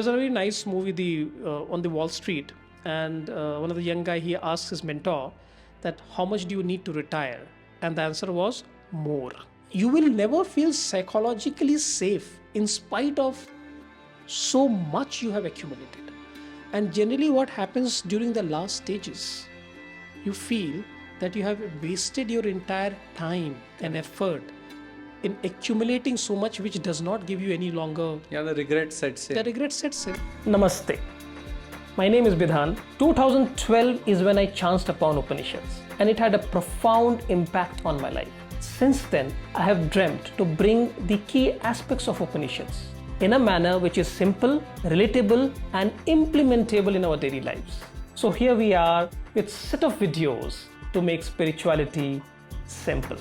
There's a very nice movie, on the Wall Street, and one of the young guy, he asks his mentor that how much do you need to retire, and the answer was more. You will never feel psychologically safe in spite of so much you have accumulated. And generally, what happens during the last stages, you feel that you have wasted your entire time and effort in accumulating so much which does not give you any longer. Yeah, the regret sets in. The regret sets in. Namaste. My name is Vedānta. 2012 is when I chanced upon Upanishads, and it had a profound impact on my life. Since then, I have dreamt to bring the key aspects of Upanishads in a manner which is simple, relatable, and implementable in our daily lives. So here we are with a set of videos to make spirituality simple.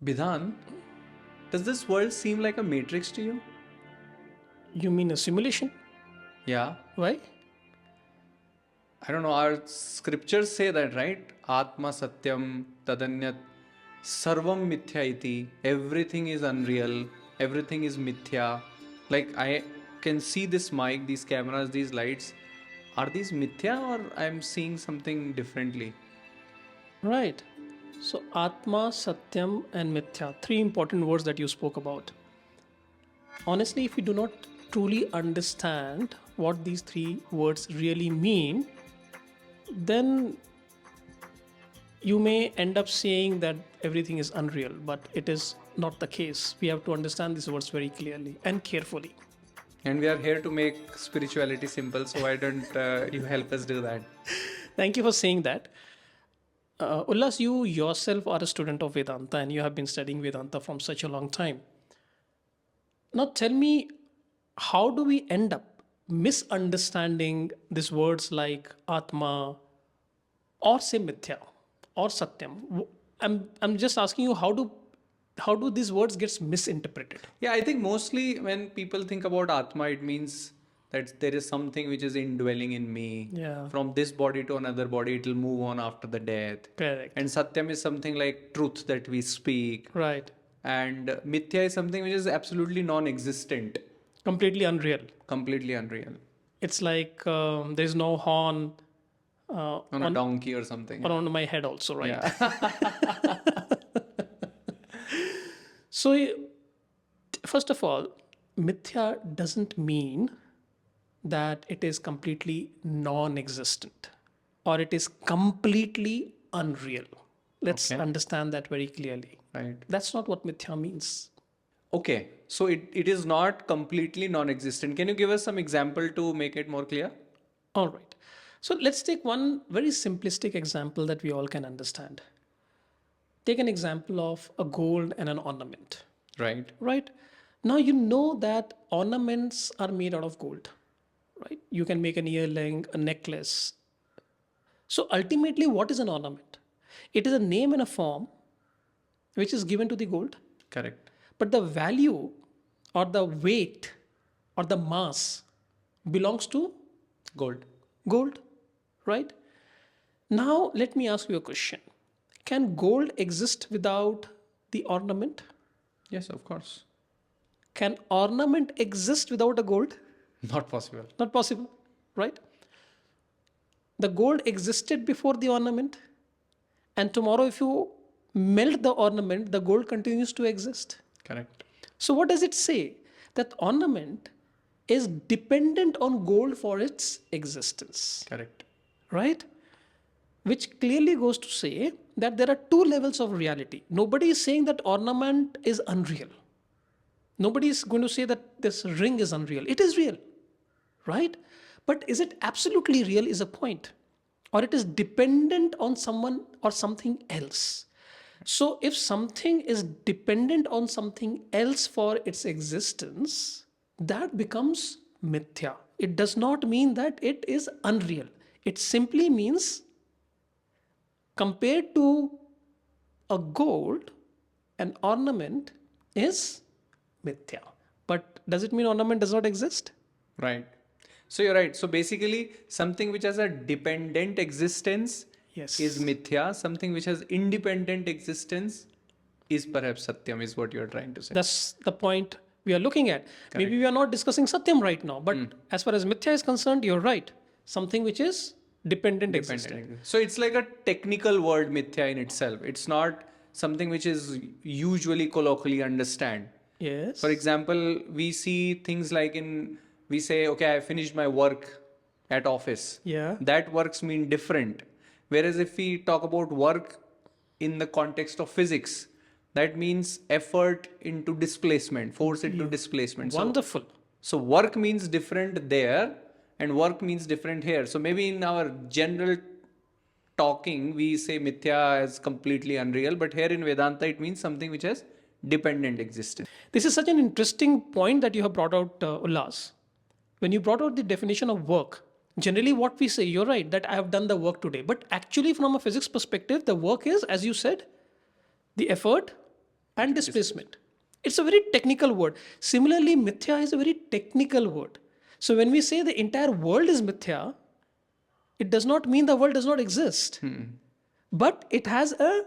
Bidhan, does this world seem like a matrix to you? You mean a simulation? Yeah. Why? I don't know, our scriptures say that, right? Atma Satyam Tadanyat Sarvam Mithya iti. Everything is unreal. Everything is Mithya. Like I can see this mic, these cameras, these lights. Are these Mithya or I'm seeing something differently? Right. So Atma, Satyam, and Mithya, three important words that you spoke about. Honestly, if you do not truly understand what these three words really mean, then you may end up saying that everything is unreal, but it is not the case. We have to understand these words very clearly and carefully. And we are here to make spirituality simple, so why don't you help us do that? Thank you for saying that. Ullas, you yourself are a student of Vedanta and you have been studying Vedanta from such a long time. Now tell me, how do we end up misunderstanding these words like Atma or say Mithya or Satyam? I'm just asking you, how do these words get misinterpreted? Yeah, I think mostly when people think about Atma, it means that there is something which is indwelling in me. Yeah. From this body to another body, it will move on after the death. Correct. And Satyam is something like truth that we speak. Right. And Mithya is something which is absolutely non-existent. Completely unreal. Completely unreal. It's like there's no horn On a donkey or something. around my head also, right? Yeah. So, first of all, Mithya doesn't mean that it is completely non-existent or it is completely unreal. Let's Okay. understand that very clearly. Right. That's not what Mithya means. Okay. So it is not completely non-existent. Can you give us some example to make it more clear? All right. So let's take one very simplistic example that we all can understand. Take an example of a gold and an ornament. Right. Right? Now you know that ornaments are made out of gold, right? You can make an earring, a necklace. So ultimately, what is an ornament? It is a name and a form which is given to the gold, Correct. but the value or the weight or the mass belongs to Gold. right? Now let me ask you a question. Can gold exist without the ornament? Yes, of course. Can ornament exist without a gold? Not possible. Not possible, right? The gold existed before the ornament, and tomorrow, if you melt the ornament, the gold continues to exist. Correct. So, what does it say? That ornament is dependent on gold for its existence, Correct. right? Which clearly goes to say that there are two levels of reality. Nobody is saying that ornament is unreal. Nobody is going to say that this ring is unreal. It is real, right? But is it absolutely real is a point. Or it is dependent on someone or something else. So if something is dependent on something else for its existence, that becomes mithya. It does not mean that it is unreal. It simply means compared to a gold, an ornament is mithya. But does it mean ornament does not exist? Right. So you're right. So basically, something which has a dependent existence Yes. is Mithyā, something which has independent existence is perhaps Satyam, is what you're trying to say. That's the point we are looking at. Maybe we are not discussing Satyam right now, but as far as Mithya is concerned, you're right. Something which is dependent existing. So it's like a technical word, Mithyā, in itself. It's not something which is usually colloquially understand. Yes. For example, we see things like we say, okay, I finished my work at office. Yeah. That works mean different. Whereas if we talk about work in the context of physics, that means effort into displacement, force into displacement. Wonderful. So work means different there and work means different here. So maybe in our general talking, we say Mithyā as completely unreal, but here in Vedanta, it means something which has dependent existence. This is such an interesting point that you have brought out, Ullas. When you brought out the definition of work, generally what we say, you're right, that I have done the work today. But actually, from a physics perspective, the work is, as you said, the effort and displacement. It's a very technical word. Similarly, Mithyā is a very technical word. So when we say the entire world is Mithyā, it does not mean the world does not exist. But it has a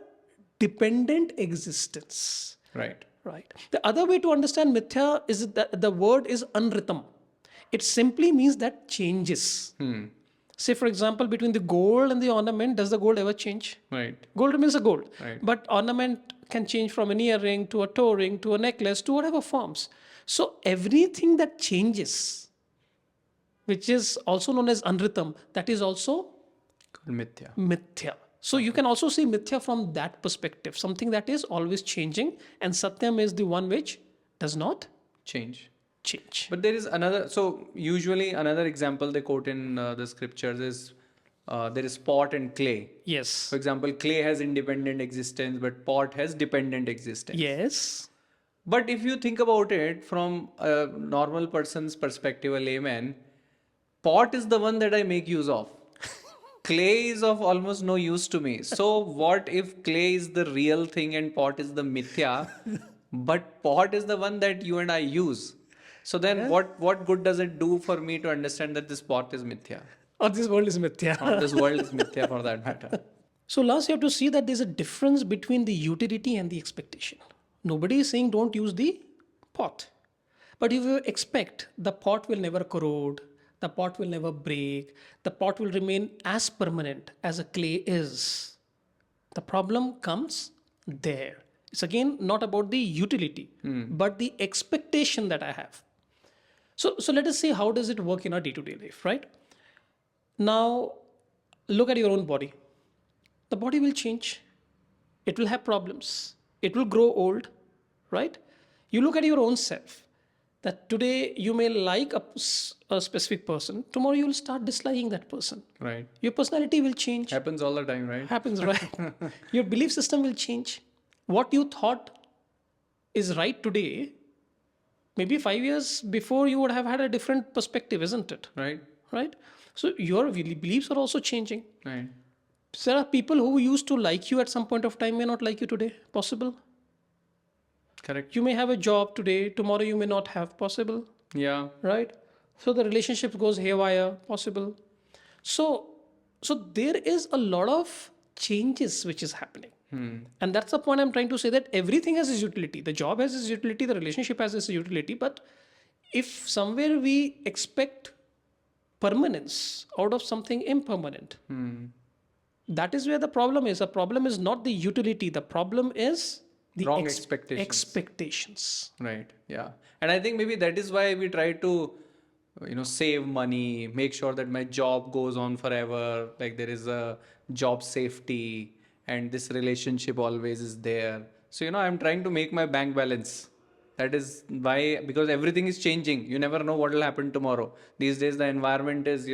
dependent existence. Right. Right. The other way to understand Mithyā is that the word is anritam. It simply means that changes. Say, for example, between the gold and the ornament, does the gold ever change? Right. Gold remains a gold. Right. But ornament can change from an earring to a toe ring to a necklace to whatever forms. So everything that changes, which is also known as anritam, that is also Mithyā. Mithyā. So you can also see Mithyā from that perspective, something that is always changing, and Satyam is the one which does not Change. change. But there is another, so usually another example they quote in the scriptures is there is pot and clay. Yes. For example, clay has independent existence, but pot has dependent existence. Yes. But if you think about it from a normal person's perspective, a layman, pot is the one that I make use of. Clay is of almost no use to me. So what if clay is the real thing and pot is the Mithyā, but pot is the one that you and I use? So then what good does it do for me to understand that this pot is Mithyā? Or this world is Mithyā. Or this world is Mithyā for that matter. So last you have to see that there's a difference between the utility and the expectation. Nobody is saying don't use the pot. But if you expect the pot will never corrode, the pot will never break, the pot will remain as permanent as a clay is, the problem comes there. It's again not about the utility, but the expectation that I have. So let us see how does it work in our day-to-day life, right? Now, look at your own body. The body will change. It will have problems. It will grow old, right? You look at your own self. That today you may like a specific person. Tomorrow you will start disliking that person. Right. Your personality will change. Happens all the time, right? Happens, right? Your belief system will change. What you thought is right today, maybe 5 years before you would have had a different perspective, isn't it? Right. Right? So your beliefs are also changing. Right. So there are people who used to like you at some point of time may not like you today. Possible. Correct. You may have a job today, tomorrow you may not have. Possible. Yeah. Right? So the relationship goes haywire. Possible. So there is a lot of changes which is happening. And that's the point I'm trying to say, that everything has its utility. The job has its utility, the relationship has its utility. But if somewhere we expect permanence out of something impermanent, that is where the problem is. The problem is not the utility. The problem is the Wrong expectations. expectations. Right. Yeah. And I think maybe that is why we try to, save money, make sure that my job goes on forever. Like there is a job safety and this relationship always is there. So, I'm trying to make my bank balance. That is why, because everything is changing. You never know what will happen tomorrow. These days, the environment is,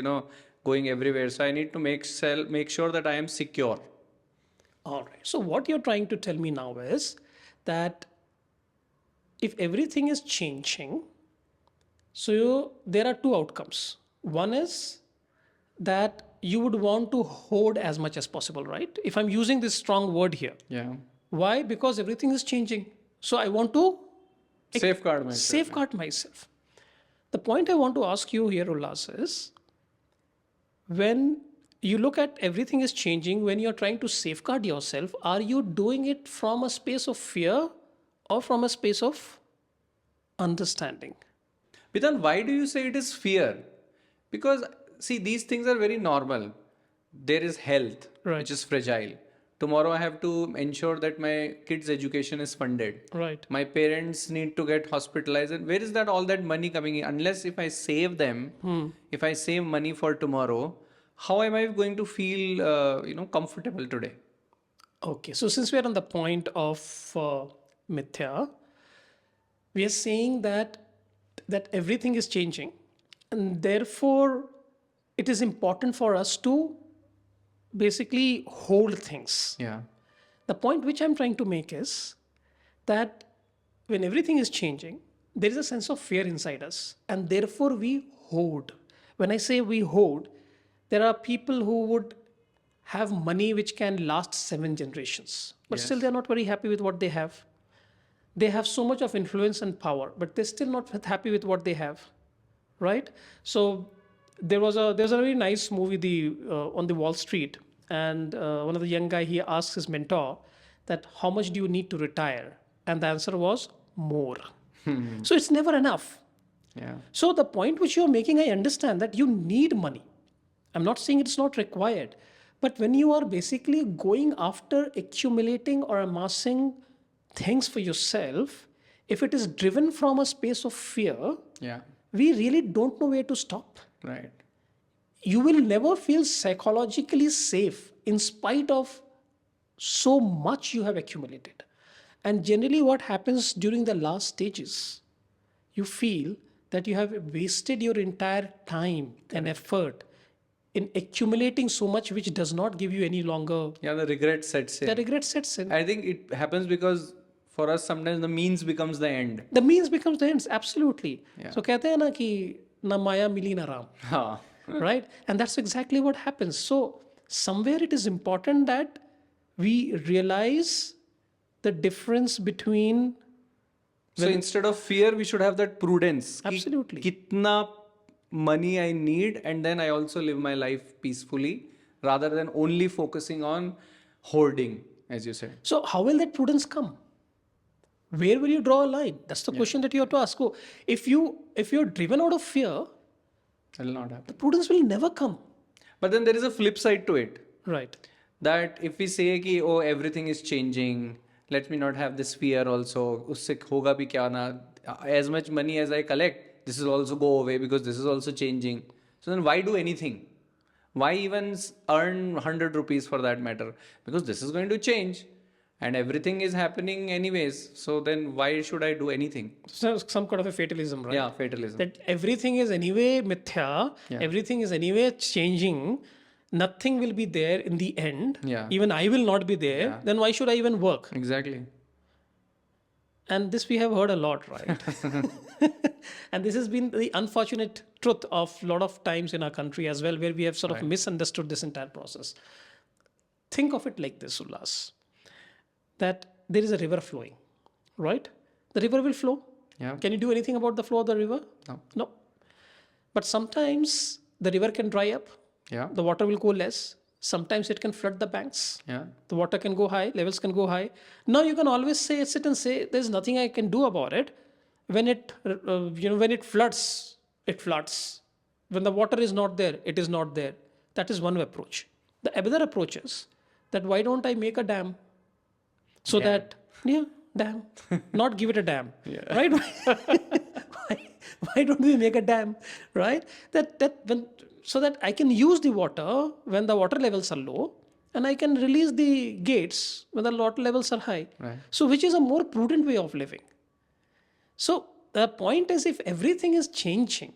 going everywhere. So I need to make sure that I am secure. All right. So what you're trying to tell me now is that if everything is changing, so there are two outcomes. One is that you would want to hoard as much as possible, right? If I'm using this strong word here. Yeah. Why? Because everything is changing. So I want to Safeguard myself. Safeguard myself. The point I want to ask you here, Ullas, is when you look at everything is changing when you're trying to safeguard yourself. Are you doing it from a space of fear or from a space of understanding? Vedānta, why do you say it is fear? Because, see, these things are very normal. There is health, Right. which is fragile. Tomorrow I have to ensure that my kids' education is funded. Right. My parents need to get hospitalized. And where is that all that money coming in? Unless if I save them, if I save money for tomorrow, how am I going to feel, comfortable today? Okay, so since we are on the point of Mithyā, we are saying that everything is changing, and therefore it is important for us to basically hold things. Yeah. The point which I'm trying to make is that when everything is changing, there is a sense of fear inside us, and therefore we hoard. When I say we hoard, there are people who would have money which can last 7 generations, but still they're not very happy with what they have. They have so much of influence and power, but they're still not happy with what they have, right? So there's a very nice movie, on the Wall Street, and one of the young guy, he asks his mentor that how much do you need to retire, and the answer was more. So it's never enough. Yeah. So the point which you're making, I understand that you need money. I'm not saying it's not required, but when you are basically going after accumulating or amassing things for yourself, if it is driven from a space of fear, Yeah. we really don't know where to stop. Right. You will never feel psychologically safe in spite of so much you have accumulated. And generally, what happens during the last stages, you feel that you have wasted your entire time and effort in accumulating so much which does not give you any longer. Yeah, the regret sets in. The regret sets in. I think it happens because for us sometimes the means becomes the end. The means becomes the ends, absolutely. Yeah. So कहते हैं ना कि ना माया मिली ना राम. हाँ. Right? And that's exactly what happens. So somewhere it is important that we realize the difference between. So instead of fear, we should have that prudence. कि Absolutely. कितना money I need, and then I also live my life peacefully, rather than only focusing on hoarding, as you said. So how will that prudence come? Where will you draw a line? That's the question that you have to ask. So if you're driven out of fear, That will not happen. the prudence will never come. But then there is a flip side to it. Right. That if we say कि oh everything is changing, let me not have this fear also. उससे होगा भी क्या ना? As much money as I collect, this will also go away because this is also changing. So then why do anything? Why even earn 100 rupees for that matter? Because this is going to change. And everything is happening anyways. So then why should I do anything? So some kind of a fatalism, right? Yeah, fatalism. That everything is anyway mithya, Yeah. everything is anyway changing, nothing will be there in the end. Yeah. Even I will not be there. Yeah. Then why should I even work? Exactly. And this we have heard a lot, right? And this has been the unfortunate truth of a lot of times in our country as well, where we have sort of misunderstood this entire process. Think of it like this, Ullas, that there is a river flowing, right? The river will flow. Yeah. Can you do anything about the flow of the river? No. No. But sometimes the river can dry up, Yeah. the water will go less. Sometimes it can flood the banks. Yeah. The water can go high, levels can go high. Now you can always sit and say, there's nothing I can do about it. When when it floods, it floods. When the water is not there, it is not there. That is one approach. The other approach is that why don't I make a dam? So Dam. dam. Not give it a dam. Yeah. Right? why don't we make a dam? Right? So that I can use the water when the water levels are low, and I can release the gates when the water levels are high. Right. So which is a more prudent way of living. So the point is, if everything is changing,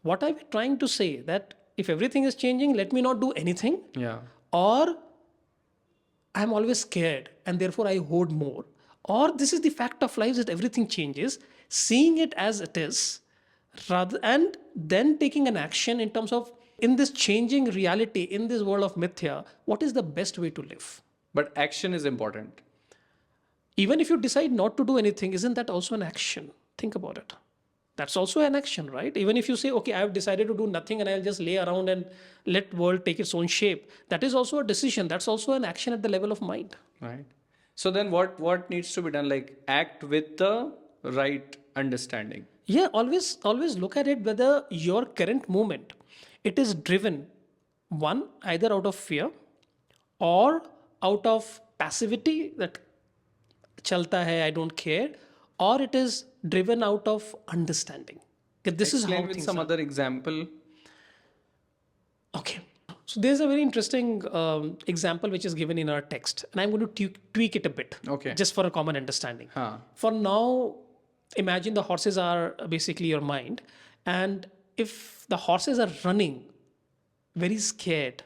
what are we trying to say? That if everything is changing, let me not do anything, Yeah. or I'm always scared and therefore I hoard more, or this is the fact of life that everything changes, seeing it as it is, rather, and then taking an action in terms of, in this changing reality, in this world of mithya, what is the best way to live? But action is important. Even if you decide not to do anything, isn't that also an action? Think about it. That's also an action, right? Even if you say, okay, I have decided to do nothing and I'll just lay around and let world take its own shape, that is also a decision. That's also an action at the level of mind. Right. So then what needs to be done? Like act with the right understanding. Yeah, always look at it whether your current movement, it is driven, one, either out of fear or out of passivity, that chalta hai, I don't care, or it is driven out of understanding. Okay, this is how Explain with things some are. other example. Okay. So there's a very interesting example which is given in our text, and I'm going to tweak it a bit, Okay. just for a common understanding. Huh. For now, imagine the horses are basically your mind, and if the horses are running very scared,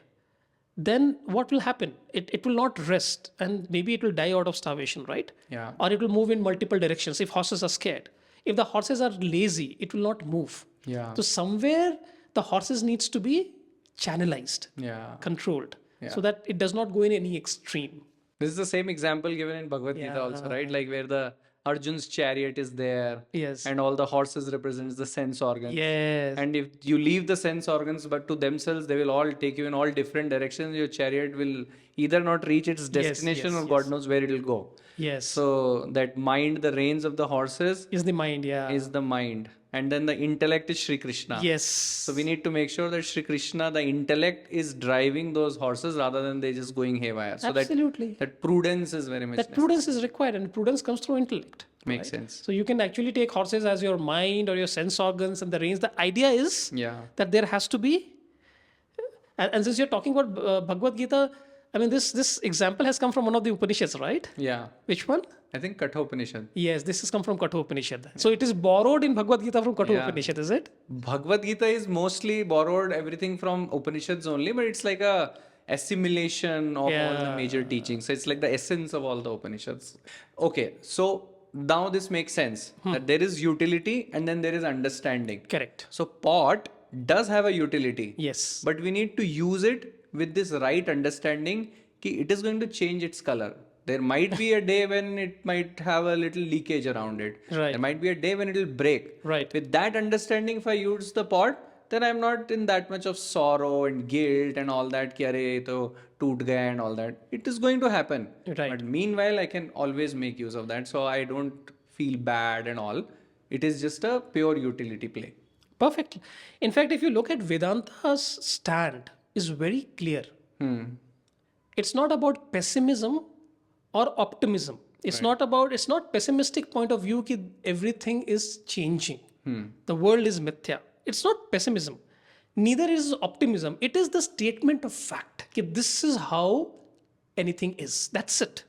then what will happen? It will not rest, and maybe it will die out of starvation, right? Yeah. Or it will move in multiple directions if horses are scared. If the horses are lazy, it will not move. Yeah. So somewhere the horses needs to be channelized, Yeah. controlled, Yeah. so that it does not go in any extreme. This is the same example given in Bhagavad Gita also, right? Like where the Arjun's chariot is there. Yes. And all the horses represents the sense organs. Yes. And if you leave the sense organs but to themselves, they will all take you in all different directions. Your chariot will either not reach its destination yes, or God knows where it will go. Yes. So that mind, the reins of the horses, Is the mind, yeah. is the mind. And then the intellect is Shri Krishna. Yes. So we need to make sure that Shri Krishna, the intellect, is driving those horses rather than they just going haywire. So Absolutely. that prudence is very much That prudence is required, and prudence comes through intellect. Makes sense. So you can actually take horses as your mind or your sense organs and the reins. The idea is Yeah. that there has to be, and since you're talking about Bhagavad Gita, I mean, this example has come from one of the Upanishads, right? Yeah. Which one? I think Kathopanishad. Yes, this has come from Kathopanishad. So it is borrowed in Bhagavad Gita from Kathopanishad, is it? Bhagavad Gita is mostly borrowed everything from Upanishads only, but it's like a assimilation of all the major teachings. So it's like the essence of all the Upanishads. Okay, so now this makes sense that there is utility and then there is understanding. Correct. So pot does have a utility. Yes. But we need to use it with this right understanding कि it is going to change its color. There might be a day when it might have a little leakage around it. Right. There might be a day when it will break. Right. With that understanding, if I use the pot, then I'm not in that much of sorrow and guilt and all that. कि अरे तो टूट गया and all that. It is going to happen. Right. But meanwhile, I can always make use of that. So I don't feel bad and all. It is just a pure utility play. Perfect. In fact, if you look at Vedanta's stand, is very clear. It's not about pessimism or optimism. It's not pessimistic point of view that everything is changing. The world is mithya. It's not pessimism. Neither is optimism. It is the statement of fact that this is how anything is. That's it.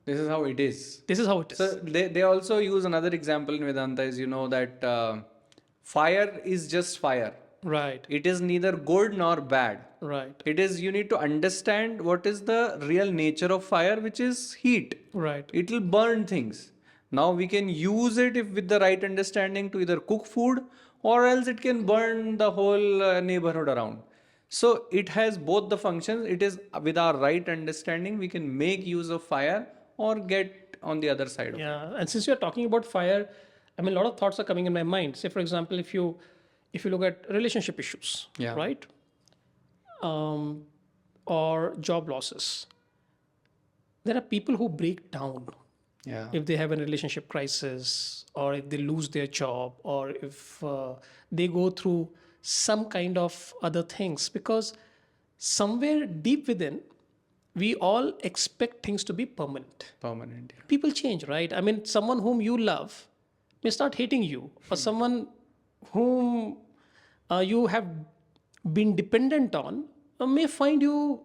This is how it is. This is how it is. So they also use another example in Vedanta is, that fire is just fire. Right. It is neither good nor bad. Right. It is, you need to understand what is the real nature of fire, which is heat. Right. It will burn things. Now we can use it if with the right understanding to either cook food or else it can burn the whole neighborhood around. So it has both the functions. It is with our right understanding, we can make use of fire or get on the other side of it. Yeah. And since you're talking about fire, I mean, a lot of thoughts are coming in my mind. Say, for example, if you look at relationship issues, Yeah. right? Or job losses. There are people who break down Yeah. if they have a relationship crisis, or if they lose their job, or if they go through some kind of other things, because somewhere deep within, we all expect things to be permanent. Permanent. Yeah. People change, right? I mean, someone whom you love may start hating you, or someone whom you have been dependent on may find you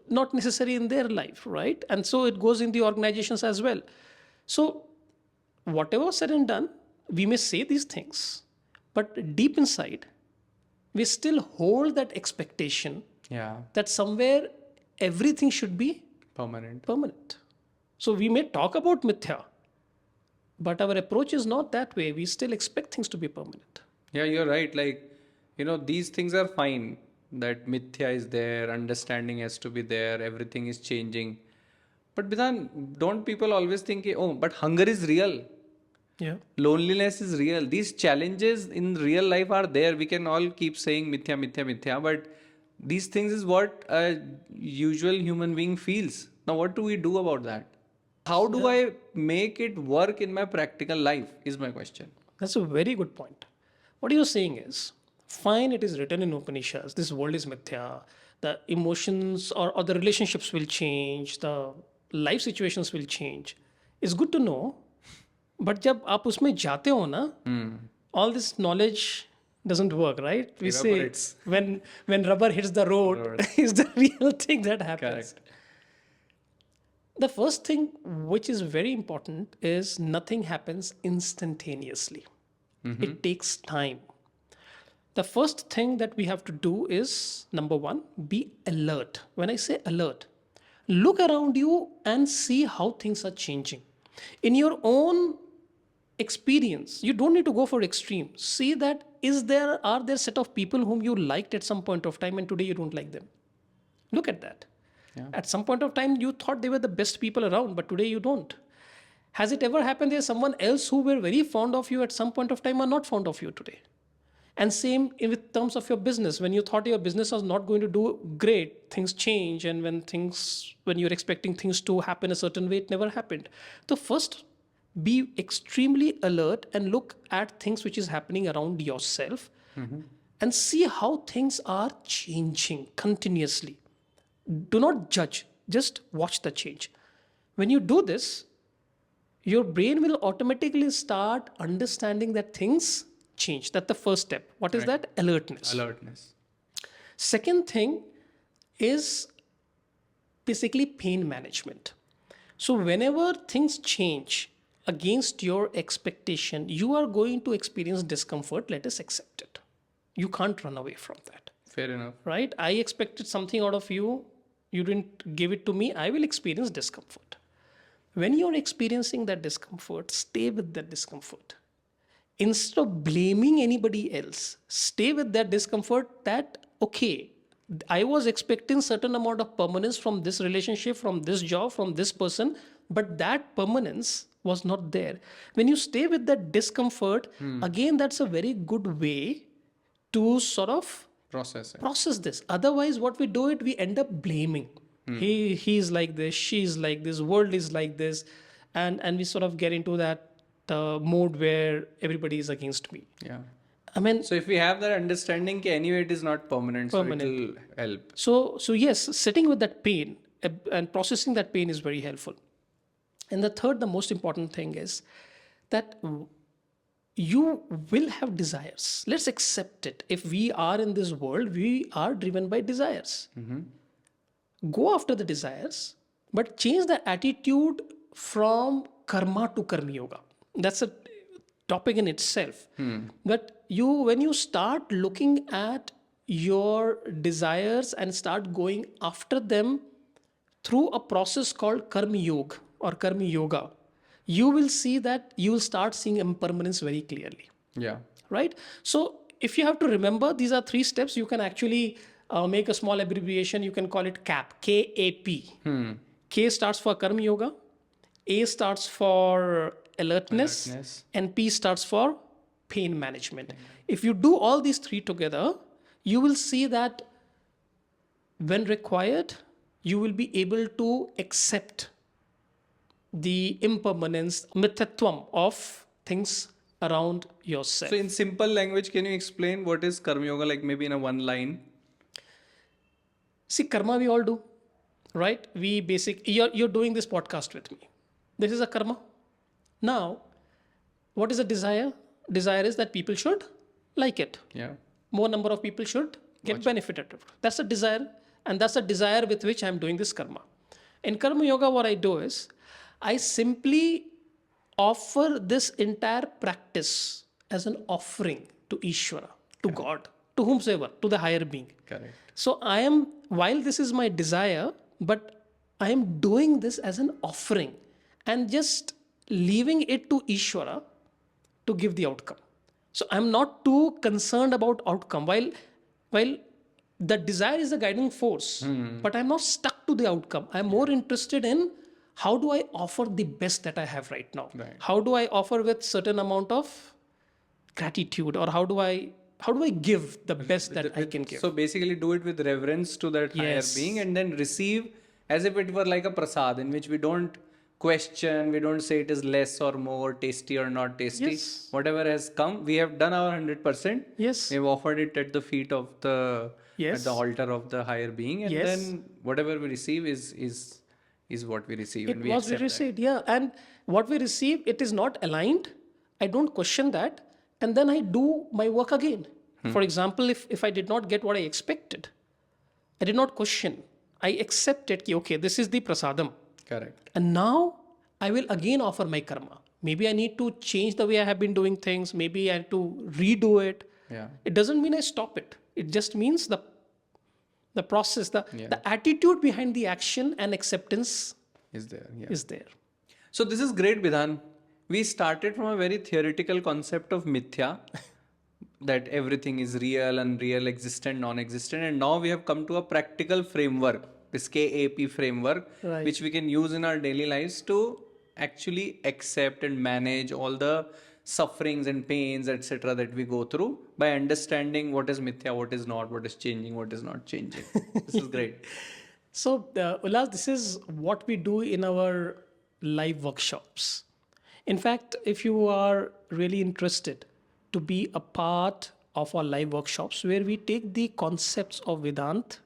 not necessary in their life, right? And so it goes in the organizations as well. So whatever said and done, we may say these things, but deep inside, we still hold that expectation Yeah. that somewhere everything should be Permanent. permanent. So we may talk about mithya, but our approach is not that way. We still expect things to be permanent. Yeah, you're right. Like, these things are fine. That mithya is there, understanding has to be there, everything is changing. But Bidhan, don't people always think, oh, but hunger is real? Yeah. Loneliness is real. These challenges in real life are there. We can all keep saying mithya, mithya, mithya, but these things is what a usual human being feels. Now, what do we do about that? How do I make it work in my practical life? Is my question. That's a very good point. What you're saying is, fine, it is written in Upanishads, this world is mithya, the emotions or the relationships will change, the life situations will change. It's good to know, but जब आप उसमें जाते हो ना, all this knowledge doesn't work, right? We Evaporates. say when rubber hits the road is the real thing that happens. Correct. The first thing which is very important is nothing happens instantaneously. It takes time. The first thing that we have to do is, number one, be alert. When I say alert, look around you and see how things are changing. In your own experience, you don't need to go for extreme. See that are there set of people whom you liked at some point of time and today you don't like them. Look at that. Yeah. At some point of time, you thought they were the best people around, but today you don't. Has it ever happened there's someone else who were very fond of you at some point of time are not fond of you today? And same with terms of your business. When you thought your business was not going to do great, things change. And when you're expecting things to happen a certain way, it never happened. So first, be extremely alert and look at things which is happening around yourself and see how things are changing continuously. Do not judge, just watch the change. When you do this, your brain will automatically start understanding that things change. That's the first step. What is that? Alertness. Alertness. Second thing is basically pain management. So whenever things change against your expectation, you are going to experience discomfort. Let us accept it. You can't run away from that. Fair enough. Right? I expected something out of you. You didn't give it to me. I will experience discomfort. When you're experiencing that discomfort, stay with that discomfort. Instead of blaming anybody else, stay with that discomfort that, okay, I was expecting certain amount of permanence from this relationship, from this job, from this person, but that permanence was not there. When you stay with that discomfort, again, that's a very good way to sort of process this. Otherwise, what we do we end up blaming. He's like this, she's like this, world is like this, and we sort of get into that mode where everybody is against me. Yeah. I mean, So if we have that understanding, anyway, it is not permanent, so it will help. So yes, sitting with that pain and processing that pain is very helpful. And the third, the most important thing is that you will have desires. Let's accept it. If we are in this world, we are driven by desires. Go after the desires, but change the attitude from karma to karma yoga. That's a topic in itself. But when you start looking at your desires and start going after them through a process called karma yoga or karma yoga, you will see that you will start seeing impermanence very clearly. Yeah. Right? So if you have to remember, these are 3 steps. You can actually make a small abbreviation. You can call it CAP, K-A-P. K starts for karma yoga, A starts for alertness, and P starts for pain management. If you do all these 3 together, you will see that when required, you will be able to accept the impermanence, mithyatvam of things around yourself. So in simple language, can you explain what is karma yoga, like maybe in a one line? See, karma we all do, right? You're doing this podcast with me. This is a karma. Now, what is a desire? Desire is that people should like it. Yeah. More number of people should get benefited. That's a desire. And that's a desire with which I'm doing this karma. In karma yoga, what I do is, I simply offer this entire practice as an offering to Ishvara, to God, to whomsoever, to the higher being. Correct. So while this is my desire, but I am doing this as an offering and just leaving it to Ishvara to give the outcome. So I'm not too concerned about outcome. While the desire is the guiding force, but I'm not stuck to the outcome. I'm more interested in how do I offer the best that I have right now? Right. How do I offer with certain amount of gratitude, or how do I give the best that I can give? So basically do it with reverence to that higher Yes. being, and then receive as if it were like a prasad, in which we don't question, we don't say it is less or more, tasty or not tasty. Yes. Whatever has come, we have done our 100%. Yes. We've offered it at the feet of the Yes. at the altar of the higher being, and Yes. then whatever we receive is what we receive, It and we was accept received, yeah. And what we receive, it is not aligned. I don't question that. And then I do my work again. For example, if I did not get what I expected, I did not question. I accepted, ki, okay, this is the prasadam. that. Correct. And now I will again offer my karma. Maybe I need to change the way I have been doing things. Maybe I have to redo it. Yeah. It doesn't mean I stop it. It just means the process, the attitude behind the action and acceptance Is there? Yeah. is there. So this is great, Vidhan. We started from a very theoretical concept of Mithyā, that everything is real, unreal, existent, non-existent, and now we have come to a practical framework, this KAP framework, Right. which we can use in our daily lives to actually accept and manage all the sufferings and pains, etc., that we go through by understanding what is Mithyā, what is not, what is changing, what is not changing. This is great. So, Ullas, this is what we do in our live workshops. In fact, if you are really interested to be a part of our live workshops, where we take the concepts of Vedānta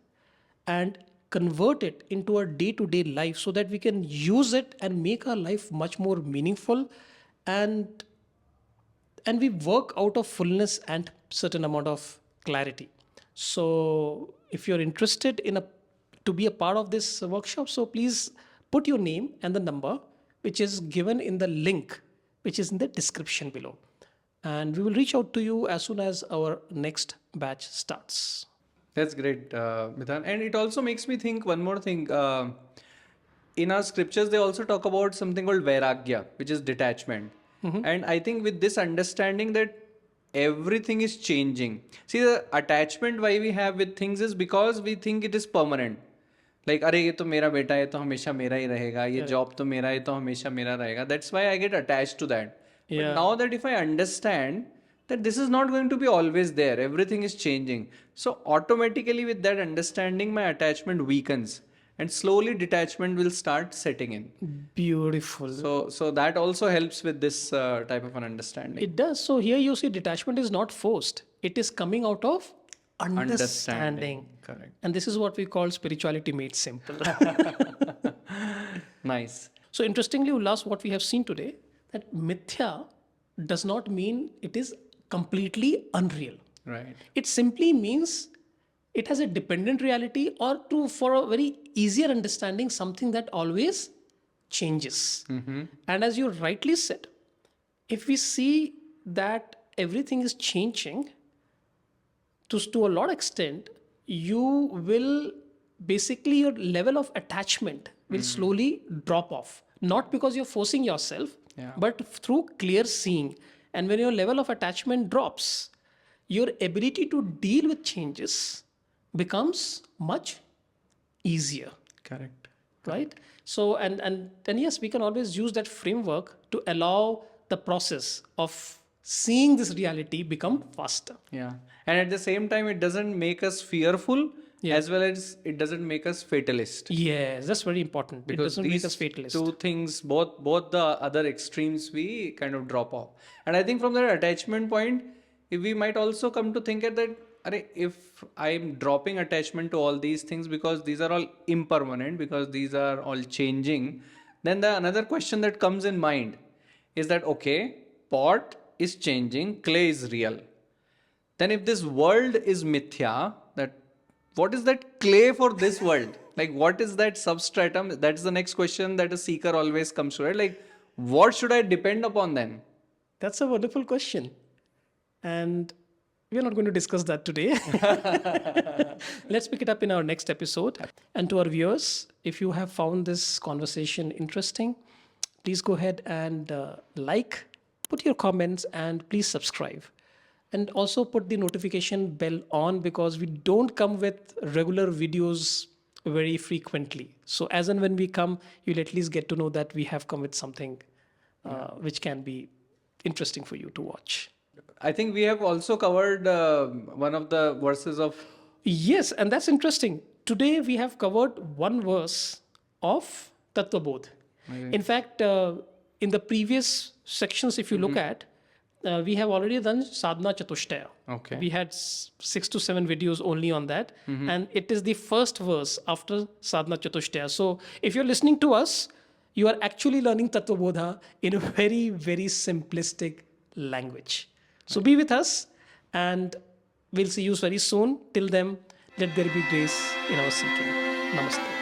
and convert it into our day-to-day life so that we can use it and make our life much more meaningful, and we work out of fullness and certain amount of clarity. So if you're interested to be a part of this workshop, so please put your name and the number, which is given in the link, which is in the description below. And we will reach out to you as soon as our next batch starts. That's great, Mithan. And it also makes me think one more thing. In our scriptures, they also talk about something called vairagya, which is detachment. And I think with this understanding that everything is changing. See, the attachment why we have with things is because we think it is permanent. Like, अरे ये तो मेरा बेटा है तो हमेशा मेरा ही रहेगा, ये job तो मेरा है तो हमेशा मेरा रहेगा. That's why I get attached to that. Yeah. But now that if I understand that this is not going to be always there, everything is changing. So automatically with that understanding, my attachment weakens, and slowly detachment will start setting in. Beautiful. So that also helps with this type of an understanding. It does. So here you see detachment is not forced. It is coming out of understanding. Correct. And this is what we call spirituality made simple. Nice. So interestingly, Ullas, what we have seen today, that Mithyā does not mean it is completely unreal. Right. It simply means it has a dependent reality, or for a very easier understanding, something that always changes. And as you rightly said, if we see that everything is changing, to a lot extent, you will basically, your level of attachment will slowly drop off. Not because you're forcing yourself, but through clear seeing. And when your level of attachment drops, your ability to deal with changes becomes much easier. Correct. Right? So, and then yes, we can always use that framework to allow the process of seeing this reality become faster. Yeah. And at the same time, it doesn't make us fearful, as well as it doesn't make us fatalist. Yes, that's very important. It Because doesn't these make us fatalist. two things, both the other extremes, we kind of drop off. And I think from that attachment point, we might also come to think at that, if I'm dropping attachment to all these things because these are all impermanent, because these are all changing, then the another question that comes in mind is that, okay, pot is changing, clay is real. Then if this world is mithya, what is that clay for this world? Like, what is that substratum? That's the next question that a seeker always comes to, right? Like, what should I depend upon then? That's a wonderful question. And we're not going to discuss that today. Let's pick it up in our next episode. And to our viewers, if you have found this conversation interesting, please go ahead and put your comments, and please subscribe. And also put the notification bell on, because we don't come with regular videos very frequently. So as and when we come, you'll at least get to know that we have come with something which can be interesting for you to watch. I think we have also covered one of the verses of. Yes, and that's interesting. Today we have covered one verse of Tattva Bodh. Okay. In fact, in the previous sections, if you look at, we have already done Sadhana Chatushtaya. Okay. We had 6 to 7 videos only on that. And it is the first verse after Sadhana Chatushtaya. So if you're listening to us, you are actually learning Tattva Bodha in a very, very simplistic language. So be with us, and we'll see you very soon. Till then, let there be grace in our seeking. Namaste.